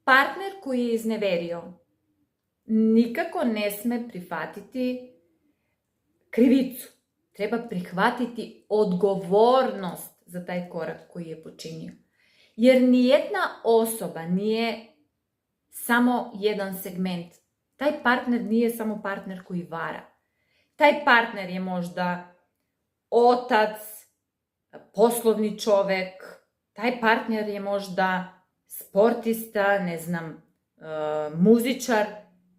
Partner koji je izneverio nikako ne sme prihvatiti krivicu. Treba prihvatiti odgovornost za taj korak koji je počinio. Jer nijedna osoba nije samo jedan segment. Taj partner nije samo partner koji vara. Taj partner je možda otac, poslovni čovek, taj partner je možda sportista, muzičar.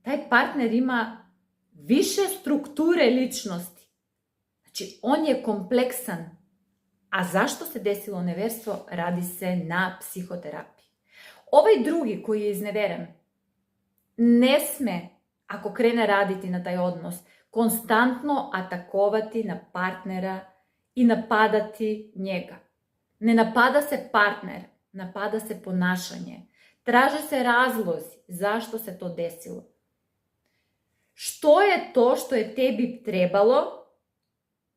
Taj partner ima više strukture ličnosti. Znači, on je kompleksan. A zašto se desilo neverstvo? Radi se na psihoterapiji. Ovaj drugi koji je izneveren ne sme, ako krene raditi na taj odnos, konstantno atakovati na partnera i napadati njega. Ne napada se partner, napada se ponašanje. Traže se razlozi zašto se to desilo. Što je to što je tebi trebalo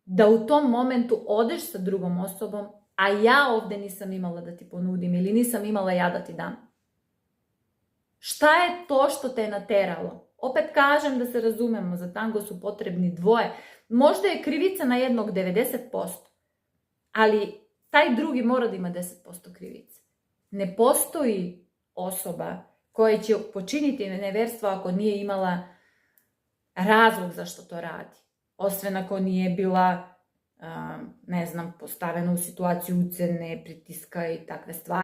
da u tom momentu odeš sa drugom osobom, a ja ovde nisam imala da ti ponudim ili nisam imala ja da ti dam? Šta je to što te je nateralo? Opet kažem da se razumemo, za tango su potrebni dvoje. Možda je krivica na jednog 90%, ali taj drugi mora da ima 10% krivice. Ne postoji osoba koja će počiniti neverstvo ako nije imala razlog zašto to radi. Osvena ako nije bila, postavena u situaciju ucene, pritiska i takve stvari.